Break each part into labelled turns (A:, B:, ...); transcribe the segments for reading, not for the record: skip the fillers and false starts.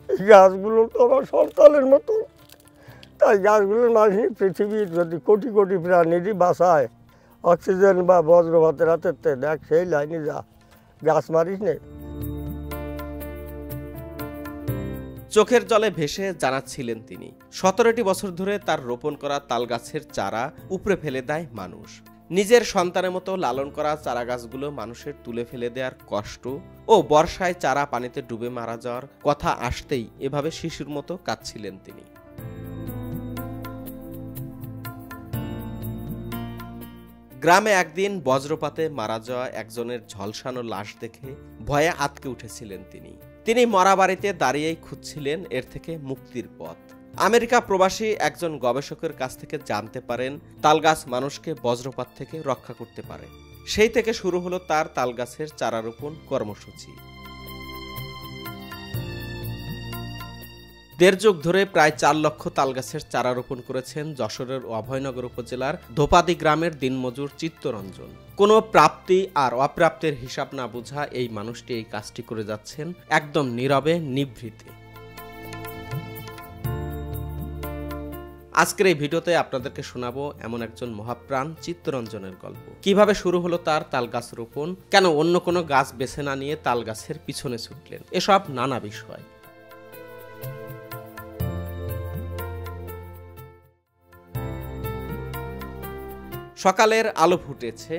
A: এই গাছগুলো তো আমার সন্তানের মতো, তাই গাছগুলোর মাঝে পৃথিবীর যদি কোটি কোটি প্রাণীরই বাঁচায় অক্সিজেন বা বজ্রপাতের হাতে, দেখ সেই লাইনে যা, গাছ মারিস নে।
B: চোখের জলে ভেসে জানাচ্ছিলেন তিনি 17টি বছর ধরে তার রোপণ করা তাল গাছের চারা উপড়ে ফেলে দেয় মানুষ। নিজের সন্তানের মতো লালন করা চারা গাছগুলো মানুষের তুলে ফেলে দেওয়ার কষ্ট ও বর্ষায় চারা পানিতে ডুবে মারা যাওয়ার কথা আসতেই এভাবে শিশুর মতো কাঁদছিলেন তিনি। গ্রামে একদিন বজ্রপাতে মারা যাওয়া একজনের ঝলসানো লাশ দেখে ভয়ে আঁতকে উঠেছিলেন তিনি মরা বাড়িতে দাঁড়িয়েই খুঁজছিলেন এর থেকে মুক্তির পথ। আমেরিকা প্রবাসী একজন গবেষকের কাছ থেকে জানতে পারেন তালগাছ মানুষকে বজ্রপাত থেকে রক্ষা করতে পারে। সেই থেকে শুরু হলো তার তালগাছের চারা রোপণ কর্মসূচি। 1.5 যুগ ধরে প্রায় 4 লক্ষ তালগাছের চারা রোপণ করেছেন যশোরের অভয়নগর উপজেলার ধোপাদি গ্রামের দিনমজুর চিত্তরঞ্জন। কোনো প্রাপ্তি আর অপ্রাপ্তির হিসাব না বোঝা এই মানুষটি এই কাজটি করে যাচ্ছেন একদম নীরবে নিভৃতে। আজকের এই ভিডিওতে আপনাদেরকে শোনাবো এমন একজন মহাপ্রাণ চিত্তরঞ্জনের গল্প। কিভাবে শুরু হলো তার তালগাছ রোপণ, কেন অন্য কোনো গাছ বেছে না নিয়ে তালগাছের পিছনে ছুটলেন, এসব নানা বিষয়। সকালের আলো ফুটেছে,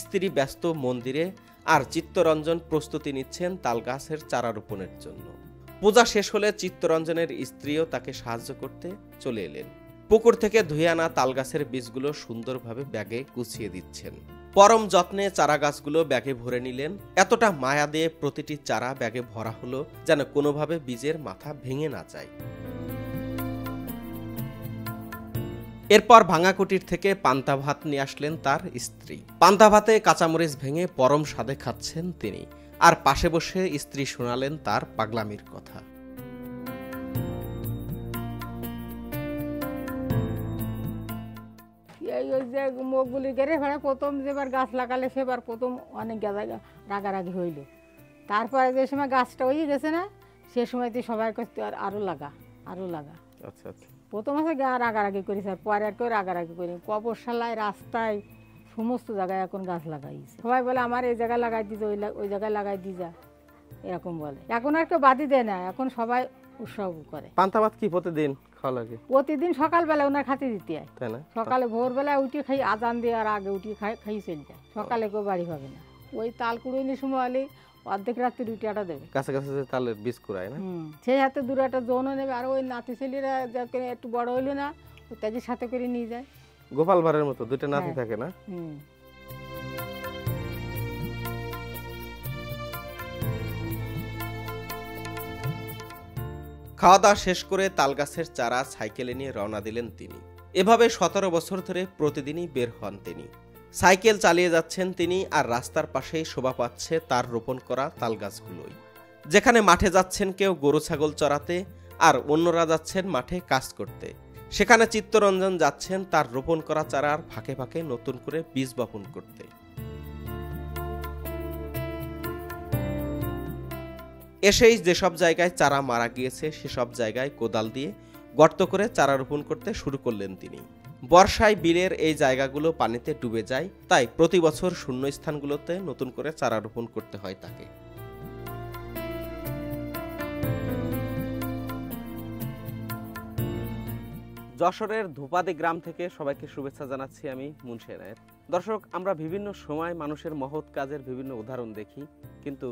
B: স্ত্রী ব্যস্ত মন্দিরে, আর চিত্তরঞ্জন প্রস্তুতি নিচ্ছেন তালগাছের চারা রোপণের জন্য। পূজা শেষ হলে চিত্তরঞ্জনের স্ত্রীও তাকে সাহায্য করতে চলে এলেন। পুকুর থেকে ধুয়ে আনা তালগাছের বীজগুলো সুন্দরভাবে ব্যাগে গুছিয়ে দিচ্ছেন। পরম যত্নে চারা গাছগুলো ব্যাগে ভরে নিলেন। এতটা মায়া দিয়ে প্রতিটি চারা ব্যাগে ভরা হলো যেন কোনোভাবে বীজের মাথা ভেঙে না যায়। এরপর ভাঙা কুটির থেকে পান্তা ভাত নিয়ে আসলেন তার স্ত্রী। পান্তা ভাতে কাঁচামরিচ ভেঙে পরম স্বাদে খাচ্ছেন তিনি, আর পাশে বসে স্ত্রী শোনালেন তার পাগলামির কথা।
C: এই ওই যে মুখগুলি গেড়ে ফেড়ে প্রথম যেবার গাছ লাগালে সেবার প্রথম অনেক রাগারাগি হইল। তারপরে যে সময় গাছটা হয়ে গেছে না, সে সময়তে সবাই করতে আরো লাগা।
B: আচ্ছা আচ্ছা।
C: প্রথম আছে রাগারাগি করেছে, আর পরে আর কেউ রাগারাগি করি। কবরশালায়, রাস্তায়, সমস্ত জায়গায় এখন গাছ লাগাইছে। সবাই বলে আমার এই জায়গায় লাগাই দিছে, ওই জায়গায় লাগাই দি যা, এরকম বলে। এখন আর কেউ বাদি দেয় না, এখন সবাই উৎসব করে।
B: পান্তা ভাত কি প্রতিদিন খাওয়া লাগে?
C: প্রতিদিন সকালবেলা ওনার খাতে দিতে হয়,
B: তাই না?
C: সকালে ভোরবেলায় উঠে খাই, আজান দেওয়ার আগে উঠে খাই চলে যায়। সকালে কেউ বাড়ি হবে না। ওই তাল কুড়ির সময় হলে অর্ধেক রাত্রে 2টা দেবে।
B: কাছে কাছে তালের বীজ কুড়ায় না,
C: সেই হাতে 2টা জনও নেবে। আর ওই নাতি ছেলেরা একটু বড় হইলো না, তাদের সাথে করে নিয়ে যায়।
B: গোপাল ভাড়ের মতো 2টা নাতি থাকে না? খাওয়া দাওয়া শেষ করে তালগাছের চারা সাইকেলে নিয়ে রওনা দিলেন তিনি। এভাবে 17 বছর ধরে প্রতিদিনই বের হন তিনি। সাইকেল চালিয়ে যাচ্ছেন তিনি, আর রাস্তার পাশেই শোভা পাচ্ছে তার রোপণ করা তালগাছগুলোই। যেখানে মাঠে যাচ্ছেন কেউ গরু ছাগল চড়াতে, আর অন্যরা যাচ্ছেন মাঠে কাজ করতে, সেখানে চিত্তরঞ্জন যাচ্ছেন তার রোপণ করা চারার ফাঁকে ফাঁকে নতুন করে বীজ বপন করতে। এসেই যেসব জায়গায় চারা মারা গিয়েছে সেসব জায়গায় কোদাল দিয়ে গর্ত করে চারা রোপণ করতে শুরু করলেন তিনি। বর্ষায় বিলের এই জায়গাগুলো পানিতে ডুবে যায়, তাই প্রতি বছর শূন্য স্থানগুলোতে নতুন করে চারা রোপণ করতে হয় তাকে। যশোরের ধোপাদি গ্রাম থেকে সবাইকে শুভেচ্ছা জানাচ্ছি আমি মুন্সি এনায়েত। দর্শক, আমরা বিভিন্ন সময় মানুষের মহৎ কাজের বিভিন্ন উদাহরণ দেখি, কিন্তু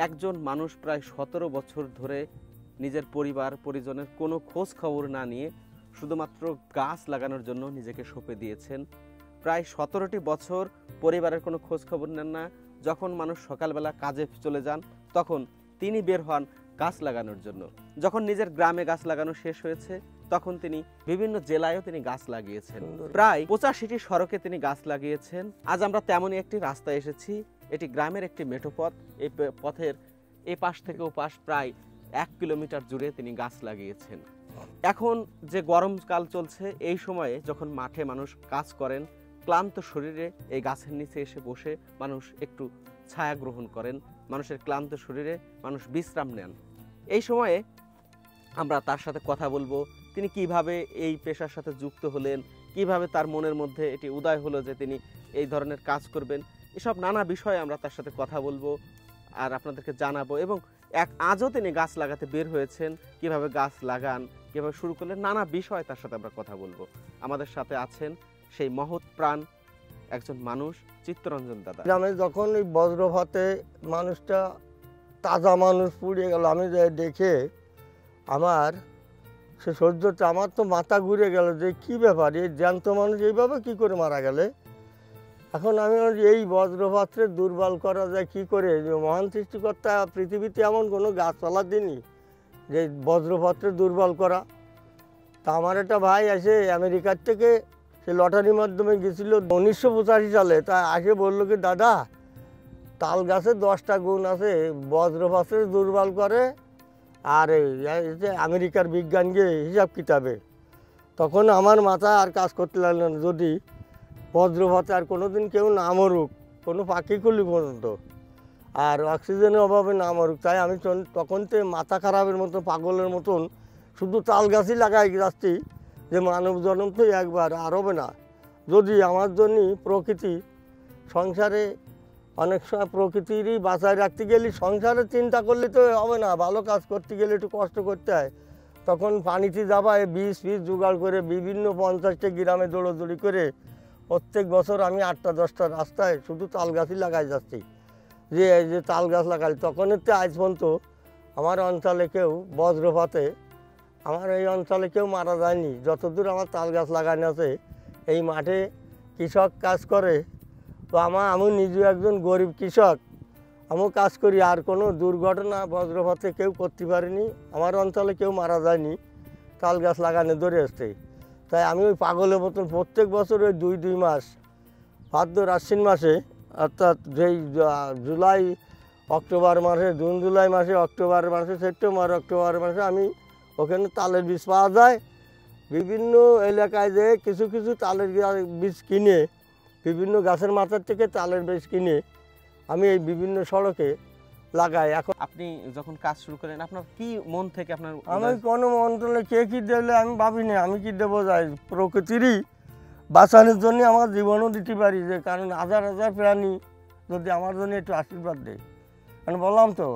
B: একজন মানুষ প্রায় 17 বছর ধরে নিজের পরিবার পরিজনের কোনো খোঁজ খবর না নিয়ে শুধুমাত্র গাছ লাগানোর জন্য নিজেকে সঁপে দিয়েছেন। প্রায় 17টি বছর পরিবারের কোনো খোঁজ খবর নেন না। যখন মানুষ সকালবেলা কাজে চলে যান, তখন তিনি বের হন গাছ লাগানোর জন্য। যখন নিজের গ্রামে গাছ লাগানো শেষ হয়েছে, তখন তিনি বিভিন্ন জেলায়ও তিনি গাছ লাগিয়েছেন। প্রায় 85টি সড়কে তিনি গাছ লাগিয়েছেন। আজ আমরা তেমনই একটি রাস্তায় এসেছি। এটি গ্রামের একটি মেঠো পথ। এই পথের এই পাশ থেকে ও পাশ প্রায় 1 কিলোমিটার জুড়ে তিনি গাছ লাগিয়েছেন। এখন যে গরমকাল চলছে, এই সময়ে যখন মাঠে মানুষ কাজ করেন, ক্লান্ত শরীরে এই গাছের নিচে এসে বসে মানুষ একটু ছায়া গ্রহণ করেন। মানুষের ক্লান্ত শরীরে মানুষ বিশ্রাম নেন। এই সময়ে আমরা তার সাথে কথা বলবো, তিনি কিভাবে এই পেশার সাথে যুক্ত হলেন, কিভাবে তার মনের মধ্যে এটি উদয় হলো যে তিনি এই ধরনের কাজ করবেন। এসব নানা বিষয়ে আমরা তার সাথে কথা বলবো আর আপনাদেরকে জানাবো। এবং আজও তিনি গাছ লাগাতে বের হয়েছেন, কিভাবে গাছ লাগান, কিভাবে শুরু করলেন, নানা বিষয় তার সাথে আমরা কথা বলবো। আমাদের সাথে আছেন সেই মহৎ প্রাণ একজন মানুষ, চিত্তরঞ্জন দাদা।
A: গ্রামে যখন ওই বজ্রপাতে মানুষটা তাজা মানুষ পুড়ে গেল, আমি দেখে আমার সে সহ্যতে আমার তো মাথা ঘুরে গেল যে কী ব্যাপার, এই জ্যান্ত মানুষ এইভাবে কী করে মারা গেলে। এখন আমি এই বজ্রপাত্রে দুর্বল করা যায় কী করে, যে মহান সৃষ্টিকর্তা পৃথিবীতে এমন কোনো গাছপালা দিনই যে বজ্রপাত্রে দুর্বল করা। তা আমার একটা ভাই আসে আমেরিকার থেকে, সে লটারির মাধ্যমে গেছিলো 1985 সালে। তা আসে বললো কি, দাদা তাল গাছে 10টা গুণ আছে বজ্রপাত্রে দুর্বল করে, আর আমেরিকার বিজ্ঞান গিয়ে হিসাব কিতাবে। তখন আমার মাথা আর কাজ করতে লাগলো না, যদি বজ্রপাতে আর কোনো দিন কেউ না মরুক, কোনো পাখি খুলি পর্যন্ত, আর অক্সিজেনের অভাবে না মরুক। তাই আমি তখন তো মাথা খারাপের মতো পাগলের মতন শুধু তাল গাছই লাগাই যাচ্ছি, যে মানব জন্ম তো একবার, আর হবে না। যদি আমার জন্য প্রকৃতি সংসারে অনেক সময় প্রকৃতিরই বাঁচায় রাখতে গেলে সংসারে চিন্তা করলে তো হবে না, ভালো কাজ করতে গেলে একটু কষ্ট করতে হয়। তখন পানিতে যাবায় বীজ জোগাড় করে বিভিন্ন 50টা গ্রামে দৌড়োদৌড়ি করে প্রত্যেক বছর আমি 8টা-10টা রাস্তায় শুধু তাল গাছই লাগাই যাচ্ছি, যে এই যে তাল গাছ লাগাই। তখনের তো আজ পর্যন্ত আমার অঞ্চলে কেউ বজ্রপাতে, আমার এই অঞ্চলে কেউ মারা যায়নি। যতদূর আমার তাল গাছ লাগানো আছে, এই মাঠে কৃষক কাজ করে, তো আমি নিজেও একজন গরিব কৃষক, আমিও কাজ করি, আর কোনো দুর্ঘটনা বজ্রপাতে কেউ করতে পারিনি। আমার অঞ্চলে কেউ মারা যায়নি তাল গাছ লাগানো ধরে আসতে। তাই আমি ওই পাগলের মতন প্রত্যেক বছর ওই 2 মাস ভাদ্র আশ্বিন মাসে, অর্থাৎ যেই জুলাই অক্টোবর মাসে, জুন জুলাই মাসে, অক্টোবর মাসে, সেপ্টেম্বর অক্টোবর মাসে আমি ওখানে তালের বীজ পাওয়া যায়। বিভিন্ন এলাকায় যে কিছু কিছু তালের বীজ কিনে, বিভিন্ন গাছের মাথার থেকে তালের বীজ কিনে আমি এই বিভিন্ন সড়কে লাগাই। এখন
B: আপনি যখন কাজ শুরু করেন, আপনার কি মন থেকে আপনার?
A: আমি কোনো অঞ্চলে কে কী দেবে আমি ভাবি না, আমি কি দেবো যাই প্রকৃতিরই বাঁচানোর জন্য আমার জীবনও দিতে পারি, যে কারণ হাজার হাজার প্রাণী যদি আমার জন্য একটু আশীর্বাদ দেয়। আমি বললাম তো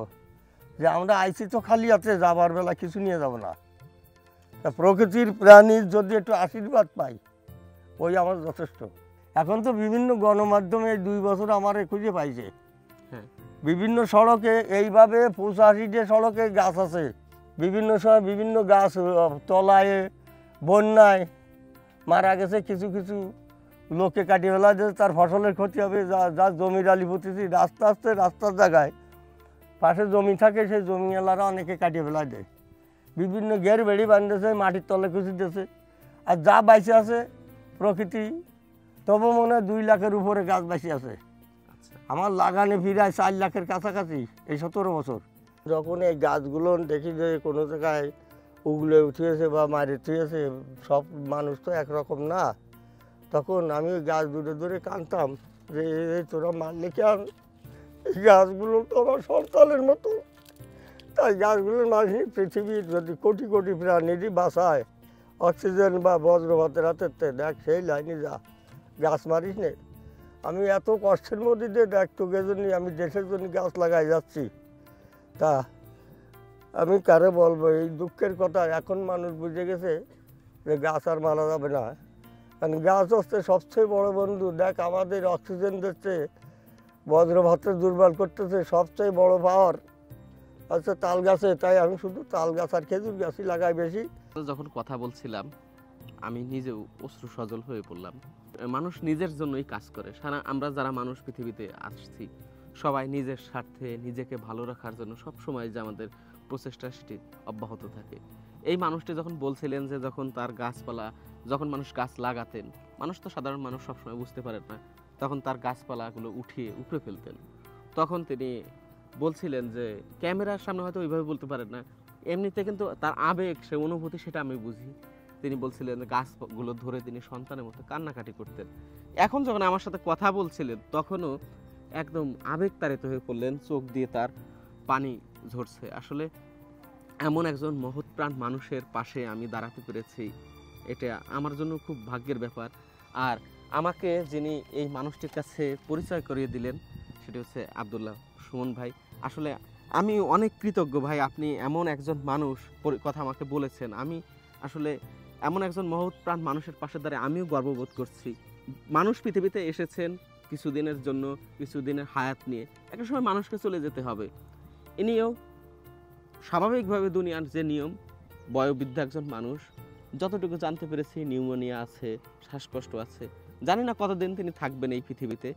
A: যে আমরা আইসি তো খালি আছে, যাবার বেলা কিছু নিয়ে যাব না। তা প্রকৃতির প্রাণীর যদি একটু আশীর্বাদ পাই, ওই আমার যথেষ্ট। এখন তো বিভিন্ন গণমাধ্যমে 2 বছর আমার খুঁজে পাইছে, বিভিন্ন সড়কে এইভাবে 85টা সড়কে গাছ আছে, বিভিন্ন সময় বিভিন্ন গাছ তলায় বন্যায় মারা গেছে। কিছু কিছু লোককে কাটিয়ে ফেলা যে তার ফসলের ক্ষতি হবে, যা জমির আলি পুঁতেছি, রাস্তা আসতে রাস্তার জায়গায় পাশে জমি থাকে, সেই জমিওয়ালারা অনেকে কাটিয়ে ফেলা দেয়। বিভিন্ন ঘের বেড়ি বাঁধতেছে, মাটির তলে খুঁজে দিতেছে। আর যা বাইসে আছে প্রকৃতি, তবু মনে হয় 2 লাখের উপরে গাছ বাইসে আছে। আমার লাগানে ফিরায় 4 লাখের কাছাকাছি এই 17 বছর। যখন এই গাছগুলো দেখি যে কোনো জায়গায় উগলে উঠিয়েছে বা মারি উঠিয়েছে, সব মানুষ তো একরকম না, তখন আমি ওই গাছ দূরে দূরে কাঁদতাম যে তোরা মারলে কেন, এই গাছগুলো তো আমার সন্তানের মতো। তাই গাছগুলোর মাঝে পৃথিবীর যদি কোটি কোটি প্রাণীরই বাসায় অক্সিজেন বা বজ্রপাতের হাতে দেখ সেই লাইনে যা, গাছ মারিস নে। আমি এত কষ্টের মধ্যে দিয়ে দেখ তোকে জন্য আমি দেশের জন্য গাছ লাগাই যাচ্ছি। তা আমি কারে বলবো এই দুঃখের কথা, এখন মানুষ বুঝে গেছে যে গাছ আর মারা যাবে না। কারণ গাছ হচ্ছে সবচেয়ে বড় বন্ধু। দেখ আমাদের অক্সিজেন দিচ্ছে, বজ্রপাতে দুর্বল করতেছে, সবচেয়ে বড় পাওয়ার আচ্ছা তাল গাছে। তাই আমি শুধু তাল গাছ আর খেজুর গাছই লাগাই বেশি।
B: যখন কথা বলছিলাম আমি নিজেও অশ্রু সজল হয়ে পড়লাম। মানুষ নিজের জন্যই কাজ করে। সারা আমরা যারা মানুষ পৃথিবীতে আসছি সবাই নিজের স্বার্থে, নিজেকে ভালো রাখার জন্য সবসময় যে আমাদের প্রচেষ্টা সেটি অব্যাহত থাকে। এই মানুষটি যখন বলছিলেন যে যখন তার গাছপালা, যখন মানুষ গাছ লাগাতেন, মানুষ তো সাধারণ মানুষ সবসময় বুঝতে পারেন না, তখন তার গাছপালাগুলো উঠিয়ে উপড়ে ফেলতেন। তখন তিনি বলছিলেন যে ক্যামেরার সামনে হয়তো ওইভাবে বলতে পারেন না, এমনিতে কিন্তু তার আবেগ, সে অনুভূতি সেটা আমি বুঝি। তিনি বলছিলেন গাছগুলো ধরে তিনি সন্তানের মতো কান্নাকাটি করতেন। এখন যখন আমার সাথে কথা বলছিলেন তখনও একদম আবেগ তাড়িত হয়ে পড়লেন, চোখ দিয়ে তার পানি ঝরছে। আসলে এমন একজন মহৎ প্রাণ মানুষের পাশে আমি দাঁড়াতে পেরেছি, এটা আমার জন্য খুব ভাগ্যের ব্যাপার। আর আমাকে যিনি এই মানুষটির কাছে পরিচয় করিয়ে দিলেন সেটি হচ্ছে আব্দুল্লাহ সুমন ভাই। আসলে আমি অনেক কৃতজ্ঞ ভাই, আপনি এমন একজন মানুষ কথা আমাকে বলেছেন। আমি আসলে এমন একজন মহৎ প্রাণ মানুষের পাশে দাঁড়িয়ে আমিও গর্ববোধ করছি। মানুষ পৃথিবীতে এসেছেন কিছুদিনের জন্য, কিছুদিনের হায়াত নিয়ে, একটা সময় মানুষকে চলে যেতে হবে। ইনিও স্বাভাবিকভাবে দুনিয়ার যে নিয়ম, বয়োবৃদ্ধ একজন মানুষ, যতটুকু জানতে পেরেছি নিউমোনিয়া আছে, শ্বাসকষ্ট আছে, জানি না কতদিন তিনি থাকবেন এই পৃথিবীতে।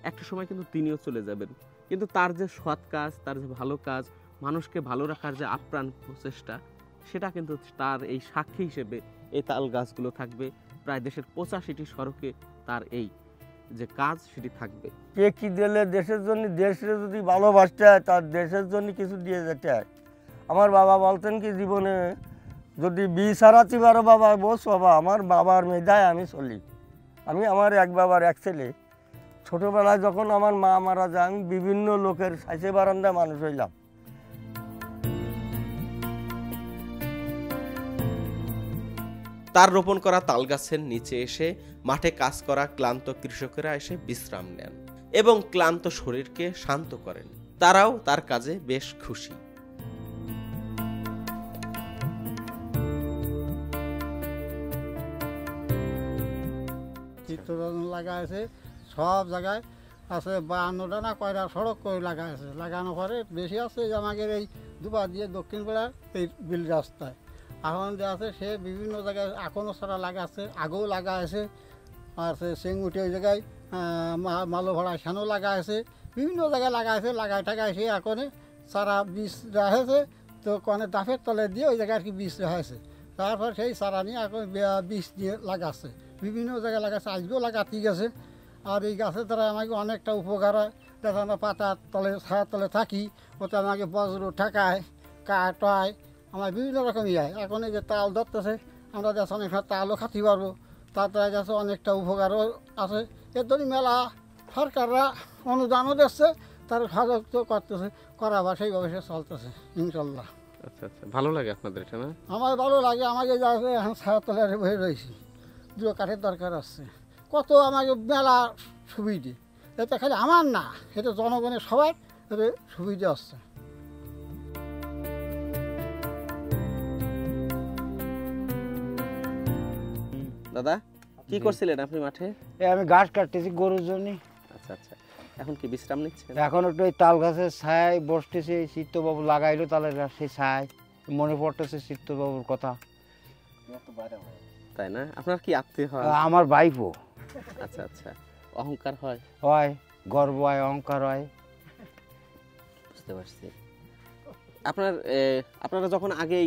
B: একটা সময় কিন্তু তিনিও চলে যাবেন, কিন্তু তার যে সৎ কাজ, তার যে ভালো কাজ, মানুষকে ভালো রাখার যে আপ্রাণ প্রচেষ্টা, সেটা কিন্তু তার এই সাক্ষী হিসেবে এই তাল গাছগুলো থাকবে। প্রায় দেশের 85টি সড়কে তার এই যে কাজ সেটি থাকবে।
A: কে কি দিলে দেশের জন্য, দেশে যদি ভালোবাসতে হয় তার দেশের জন্য কিছু দিয়ে যেতে হয়। আমার বাবা বলতেন কি, জীবনে যদি বিষ হারাতে পারো বাবা বস বাবা, আমার বাবার মেধায় আমি চলি। আমি আমার এক বাবার এক ছেলে। ছোটোবেলায় যখন আমার মা মারা যায়, আমি বিভিন্ন লোকের সাইসে বারান্দা মানুষ হইলাম।
B: তার রোপণ করা তাল গাছের নিচে এসে মাঠে কাজ করা ক্লান্ত কৃষকেরা এসে বিশ্রাম নেন এবং ক্লান্ত শরীরকে শান্ত করেন। তারাও তার কাজে বেশ খুশি।
D: চিত্তরঞ্জন লাগা আছে সব জায়গায় আছে, 52টা না কয়টা সড়ক করে লাগা আছে। লাগানোর পরে বেশি আছে যে আমাদের এই দুবার দিয়ে দক্ষিণ বেলা এই বিল রাস্তায় এখন যে আছে সে বিভিন্ন জায়গায় এখনও সারা লাগা আছে, আগেও লাগা আছে। আর সে সেঙ্গুটি ওই জায়গায় মালো ভাড়া সেখানেও লাগা আছে, বিভিন্ন জায়গায় লাগা আছে। লাগাই টাকায় সে এখন সারা বীজ রাখেছে, তো কনে দাফের তলে দিয়ে ওই জায়গায় আর কি বীজ রাখেছে। তারপর সেই সারা নিয়ে এখন বীজ দিয়ে লাগাচ্ছে, বিভিন্ন জায়গায় লাগাচ্ছে, আজকেও লাগাতে গেছে। আর এই গাছের দ্বারা আমাকে অনেকটা উপকার হয়। দেখা আমরা পাতার তলে ছায়ার তলে থাকি, ওতে আমাকে বজ্র ঠেকায়, কাটায়, আমার বিভিন্ন রকম হয়। এখন এই যে তাল ধরতেছে, আমরা যাচ্ছে অনেক তালও খাতে পারবো, তার দ্বারা যাচ্ছে অনেকটা উপকারও আছে। এর জন্য মেলা সরকাররা অনুদানও দিচ্ছে, তার সাহায্য করতেছে, করাবার সেইভাবে সে চলতেছে ইনশাল্লাহ।
B: আচ্ছা আচ্ছা, ভালো লাগে আপনাদের এটা না?
D: আমার ভালো লাগে। আমাকে যাচ্ছে এখন ছায়ার তলে বসে রয়েছি, দুটো কাঠের দরকার আছে, কত আমাকে মেলা সুবিধে। এটা খালি আমার না, এটা জনগণের সবার সুবিধে আসছে।
B: দাদা কি করছিলেন আপনি মাঠে?
E: আমি ঘাস কাটতেছি গরুর জন্য।
B: আচ্ছা আচ্ছা, এখন কি বিশ্রাম নিচ্ছেন?
E: এখন একটু এই তাল গাছের ছায় বসতেছি, চিত্তবাবু লাগাইলো তালের গাছ, সেই ছায় মনে পড়তেছে চিত্তবাবুর কথা।
B: তাই না? আপনার কি আত্মীয় হয়?
E: আমার ভাইপো।
B: আচ্ছা আচ্ছা, অহংকার হয়?
E: হয়, গর্ব হয়, অহংকার হয়।
B: বুঝতে পারছি। আপনারা যখন আগে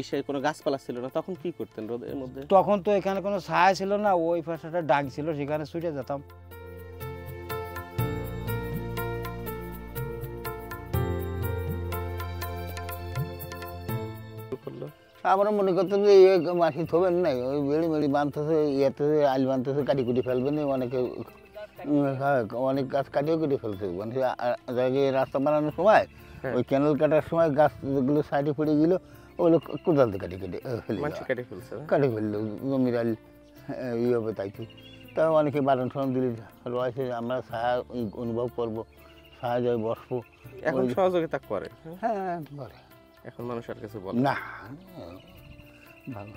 B: ইসে কোনো গাছপালা ছিল না, তখন কি করতেন রোদের মধ্যে?
E: তখন তো এখানে কোনো ছায়া ছিল না, ওই পাশে ডাক ছিল, সেখানে ছুটে যেতাম।
F: আমরা মনে করতাম যে মাছি থবেন নাই, ওই বেড়ি মেড়ি বাঁধতেছে, ইয়েতে আল বাঁধতেছে, কাটি কুটি ফেলবেন, অনেকে অনেক গাছ কাটিও কেটে ফেলছে। মানে জায়গায় রাস্তা বানানোর সময়, ওই ক্যানেল কাটার সময় গাছ যেগুলো সাইডে পড়ে গেল, ওগুলো কোদাল দিয়ে কাটি কাটি ফেললো, জমির আল ইয়ে হবে। তাই কি তা অনেকে বারণ সরণ দিলে রয়েছে, আমরা ছায়া অনুভব করবো, ছায়া যাই বসবো।
B: এখন সহযোগিতা করে?
F: হ্যাঁ করে।
B: এখন মানুষ আর কিছু বলে
F: না, ভালো।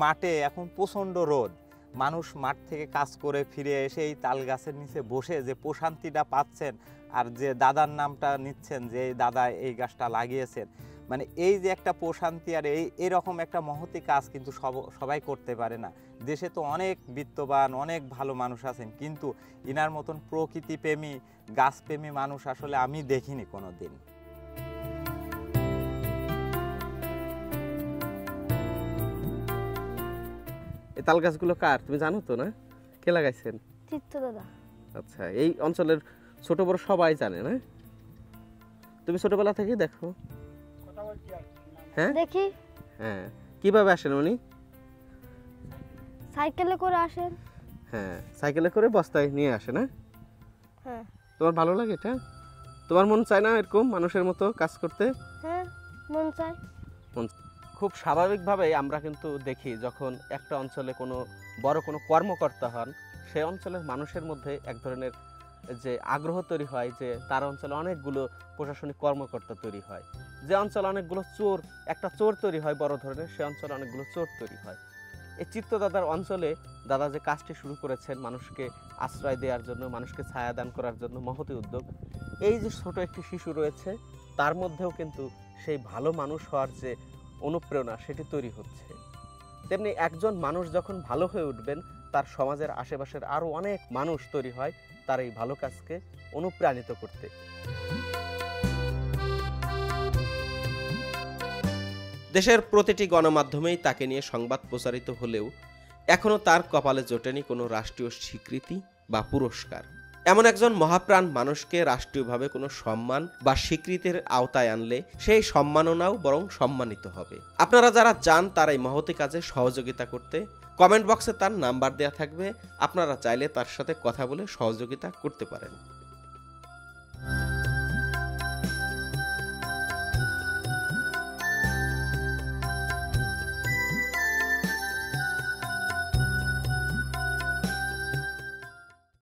G: মাঠে এখন প্রচণ্ড রোদ, মানুষ মাঠ থেকে কাজ করে ফিরে এসে এই তাল গাছের নিচে বসে যে প্রশান্তিটা পাচ্ছেন, আর যে দাদার নামটা নিচ্ছেন, যে দাদা এই গাছটা লাগিয়েছেন, মানে এই যে একটা প্রশান্তি, আর এরকম একটা মহতি কাজ কিন্তু সবাই করতে পারে না। দেশে তো অনেক বিত্তবান, অনেক ভালো মানুষ আছেন, কিন্তু ইনার মতন প্রকৃতিপ্রেমী, গাছপ্রেমী মানুষ আসলে আমি দেখিনি কোনো দিন।
B: এই তাল গাছগুলো কার তুমি জানো তো না? কে লাগাইছেন?
H: চিত্ত দাদা।
B: আচ্ছা, এই অঞ্চলের ছোট বড় সবাই জানে না? তুমি ছোটবেলা থেকে দেখো? হ্যাঁ
H: দেখি।
B: হ্যাঁ, কিভাবে আসেন উনি?
H: সাইকেলে করে আসেন।
B: হ্যাঁ, সাইকেলে করে বস্তায় নিয়ে আসে না?
H: হ্যাঁ
B: তোমার ভালো লাগে এটা? তোমার মন চায় না এরকম মানুষের মতো কাজ করতে?
H: হ্যাঁ মন চায়।
B: খুব স্বাভাবিকভাবেই আমরা কিন্তু দেখি যখন একটা অঞ্চলে কোনো বড় কোনো কর্মকর্তা হন, সেই অঞ্চলের মানুষের মধ্যে এক ধরনের যে আগ্রহ তৈরি হয় যে তার অঞ্চলে অনেকগুলো প্রশাসনিক কর্মকর্তা তৈরি হয়। যে অঞ্চলে অনেকগুলো চোর, একটা চোর তৈরি হয় বড় ধরনের, সে অঞ্চলে অনেকগুলো চোর তৈরি হয়। এই চিত্ত দাদার অঞ্চলে দাদা যে কাজটি শুরু করেছেন মানুষকে আশ্রয় দেওয়ার জন্য, মানুষকে ছায়া দান করার জন্য মহতি উদ্যোগ, এই যে ছোট একটি শিশু রয়েছে তার মধ্যেও কিন্তু সেই ভালো মানুষ হওয়ার যে অনুপ্রেরণা সেটি তৈরি হচ্ছে। তেমনি একজন মানুষ যখন ভালো হয়ে উঠবেন তার সমাজের আশেপাশের আরও অনেক মানুষ তৈরি হয় তার এই ভালো কাজকে অনুপ্রাণিত করতে। দেশের প্রতিটি গণমাধ্যমেই তাকে নিয়ে সংবাদ প্রচারিত হলেও এখনও তার কপালে জোটেনি কোনো রাষ্ট্রীয় স্বীকৃতি বা পুরস্কার। এমন একজন মহাপ্রাণ মানুষকে রাষ্ট্রীয়ভাবে কোনো সম্মান বা স্বীকৃতির আওতায় আনলে সেই সম্মাননাও বরং সম্মানিত হবে। আপনারা যারা চান তার এই মহতি কাজে সহযোগিতা করতে, কমেন্ট বক্সে তার নাম্বার দেওয়া থাকবে, আপনারা চাইলে তার সাথে কথা বলে সহযোগিতা করতে পারেন।